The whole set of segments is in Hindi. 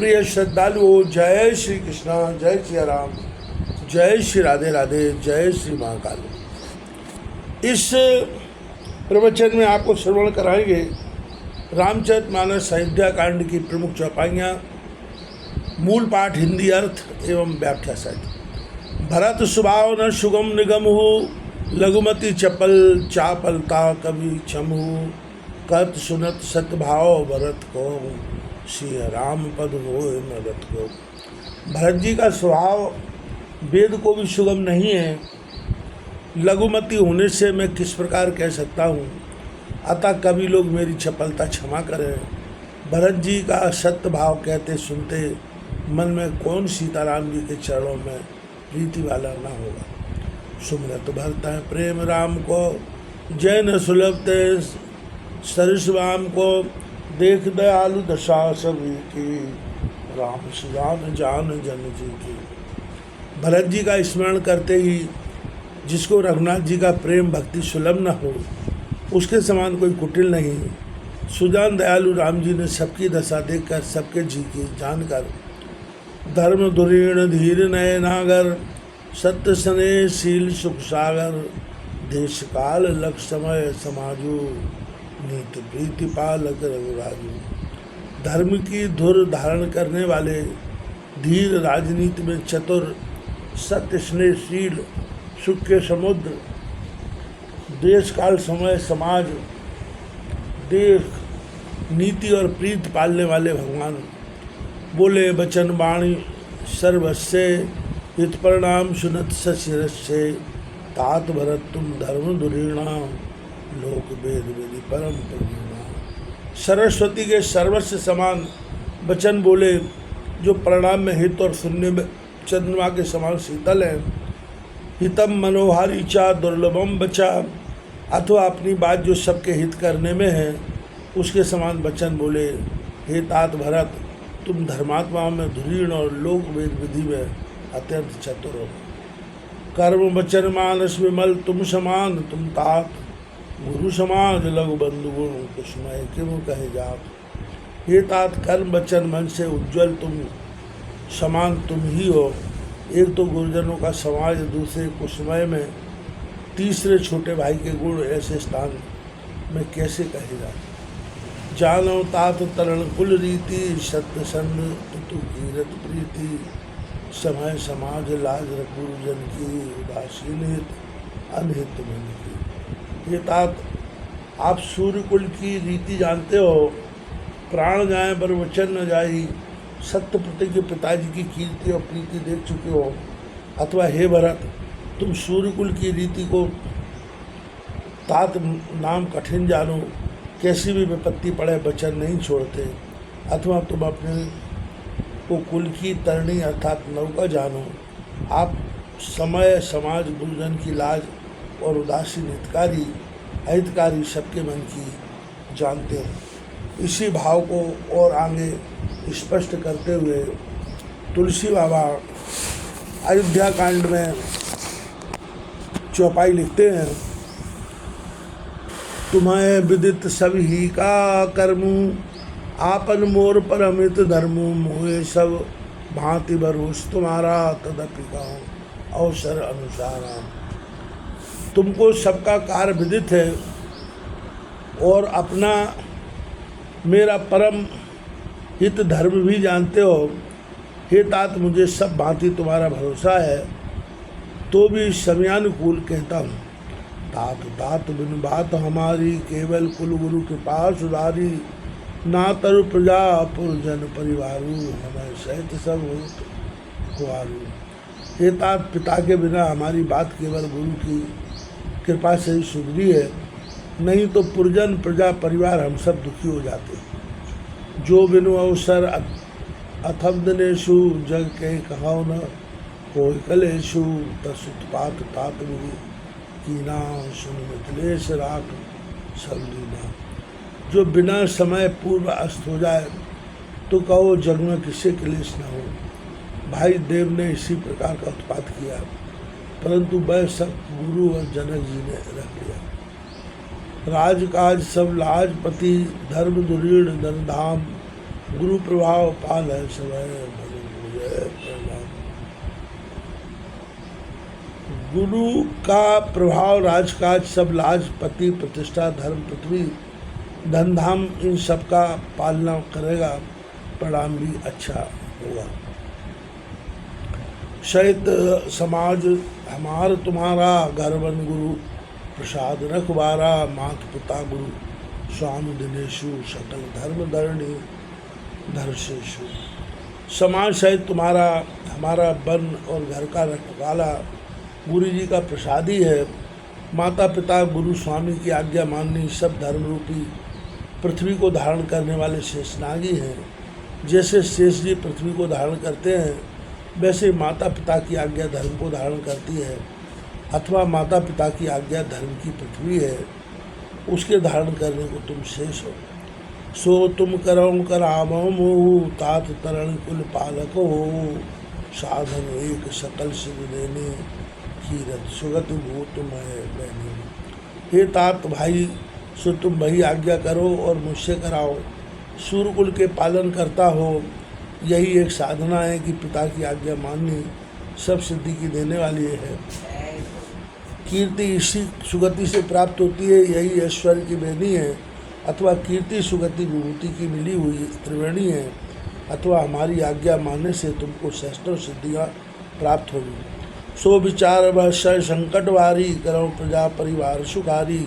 प्रिय श्रद्धालुओं, जय श्री कृष्णा, जय सिया राम, जय श्री राधे राधे, जय श्री महाकाल। इस प्रवचन में आपको श्रवण कराएंगे रामचरितमानस अयोध्या कांड की प्रमुख चौपाइयाँ, मूल पाठ, हिंदी अर्थ एवं व्याख्या सहित। भरत स्वभाव न सुगम निगम हो, लघुमति चपल चापलता कवि छमु, कत सुनत सतभाव भरत को, श्री राम पद होए मदद को। भरत जी का स्वभाव वेद को भी सुगम नहीं है। लघुमति होने से मैं किस प्रकार कह सकता हूँ, अतः कवि लोग मेरी चपलता क्षमा करें। भरत जी का सत्य भाव कहते सुनते मन में कौन सीताराम जी के चरणों में प्रीति वाला न होगा। सुमरत भरत है प्रेम राम को, जय न सुलभ ते सरस्वाम को, देख दयालु दशा सभी की, राम सुजान जान जन जी की। भरत जी का स्मरण करते ही जिसको रघुनाथ जी का प्रेम भक्ति सुलभ न हो, उसके समान कोई कुटिल नहीं। सुजान दयालु राम जी ने सबकी दशा देखकर, सबके जी की जानकर, धर्म धुरीण धीर नय नागर, सत्य सने शील सुख सागर, देश काल लक समय समाजू, नीति प्रीति पालक रघुराजू। धर्म की धुर धारण करने वाले, धीर राजनीति में चतुर, सत्य स्नेहशील, सुख के समुद्र, देश काल समय समाज, देश नीति और प्रीति पालने वाले भगवान। बोले बचन वाणी सर्वस्य, हित परिणाम सुनत सशिरस्य, तात भरत तुम धर्म धुरीणा, लोक वेद विधि परम प्रवीणा। सरस्वती के सर्वस्व समान वचन बोले, जो परिणाम में हित और शून्य में चंद्रमा के समान शीतल है। हितम मनोहारी चा दुर्लभम बचा, अथवा अपनी बात जो सबके हित करने में है, उसके समान वचन बोले। हे तात भरत, तुम धर्मात्माओं में धुरीण और लोक वेद विधि में अत्यंत चतुर हो। कर्म वचन मानस विमल तुम समान, तुम तात गुरु समाज लघु बंधु गुण, कुसुमय किम कहे जात। हे तात, कर्म वचन मन से उज्ज्वल तुम समान तुम ही हो। एक तो गुरुजनों का समाज, दूसरे कुसुमय में, तीसरे छोटे भाई के गुण, ऐसे स्थान में कैसे कहे जात। जानो तात तरण कुल रीति, सत्य संग तु कीरत प्रीति, समय समाज लाज गुरुजन की, उदासीन हित अनहित मन की। ये तात, आप सूर्य कुल की रीति जानते हो। प्राण जाए पर वचन न जाई, सत्य प्रतिज्ञ पिताजी की कीर्ति और प्रीति देख चुके हो। अथवा हे भरत, तुम सूर्य कुल की रीति को तात नाम कठिन जानो, कैसी भी विपत्ति पड़े वचन नहीं छोड़ते। अथवा तुम अपने को कुल की तरणी अर्थात नौका जानो। आप समय समाज गुरुजन की लाज और उदासीन हितकारी अहितकारी सबके मन की जानते हैं। इसी भाव को और आगे स्पष्ट करते हुए तुलसी बाबा अयोध्या कांड में चौपाई लिखते हैं। तुम्हें विदित सब ही का कर्मू, आपन मोर परमित धर्मू, मोहे सब भांति भरोस तुम्हारा, तदपि का अवसर अनुसार। तुमको सबका कार्य विदित है और अपना मेरा परम हित धर्म भी जानते हो। हे तात, मुझे सब भांति तुम्हारा भरोसा है, तो भी समयानुकूल कहता हूँ। तात तात बिन बात हमारी, केवल कुल गुरु के पास उदारी, ना तरु प्रजा पुरजन परिवारू, हमें सहित सब होत कुआरू। हे तात, पिता के बिना हमारी बात केवल गुरु की कृपा से ही सुधरी है, नहीं तो पुरजन प्रजा परिवार हम सब दुखी हो जाते। जो बिनु अवसर अथब्दनेशु, जग के कहाओ न कोई कलेशु, तसुत्पात तात विधि कीना, सुन मिथिलेश राख सब लीना। जो बिना समय पूर्व अस्त हो जाए तो कहो जग में किसी क्लेश न हो। भाई देव ने इसी प्रकार का उत्पात किया, परंतु वह सब गुरु और जनक जी ने रख लिया। राजकाज सब लाजपति, धर्म दुरीण धनधाम, गुरु प्रभाव पाल है समय भले जय प्रणाम। गुरु का प्रभाव राजकाज सब लाज पति प्रतिष्ठा धर्म पृथ्वी धन धाम इन सब का पालना करेगा, परिणाम भी अच्छा होगा। शहित समाज हमार तुम्हारा घर बन गुरु प्रसाद रखवारा, मात पिता गुरु स्वामी दिनेशु सकल धर्म धरणी धर्षेशु। समाज सहित तुम्हारा हमारा वन और घर का रखवाला गुरु जी का प्रसादी है। माता पिता गुरु स्वामी की आज्ञा माननी सब धर्म रूपी पृथ्वी को धारण करने वाले शेषनागी हैं। जैसे शेष जी पृथ्वी को धारण करते हैं, वैसे माता पिता की आज्ञा धर्म को धारण करती है, अथवा माता पिता की आज्ञा धर्म की पृथ्वी है, उसके धारण करने को तुम शेष हो। सो तुम करो करामो मोह तात तरण कुल पालक हो, साधन एक सकल सिद्ध देने कीरत सुगत भूत मैं बहनी। हे तात भाई, सो तुम वही आज्ञा करो और मुझसे कराओ। सूर्यकुल के पालन करता हो, यही एक साधना है कि पिता की आज्ञा माननी सब सिद्धि की देने वाली है। कीर्ति इसी सुगति से प्राप्त होती है, यही ऐश्वर्य की बेनी है, अथवा कीर्ति सुगति विभूति की मिली हुई त्रिवेणी है, अथवा हमारी आज्ञा मानने से तुमको सहस्त्रों सिद्धियाँ प्राप्त होगी। सो विचार वह संकट वारी, करो प्रजा परिवार सुखारी,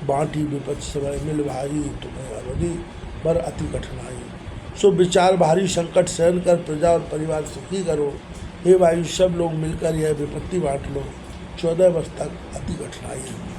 बाँटी विपद समय मिल भारी, तुम्हें अवधि पर अति कठिनाई। सो विचार भारी संकट सहन कर प्रजा और परिवार सुखी करो। हे भाई, सब लोग मिलकर यह विपत्ति बांट लो, 14 वर्ष तक अति कठिनाई है।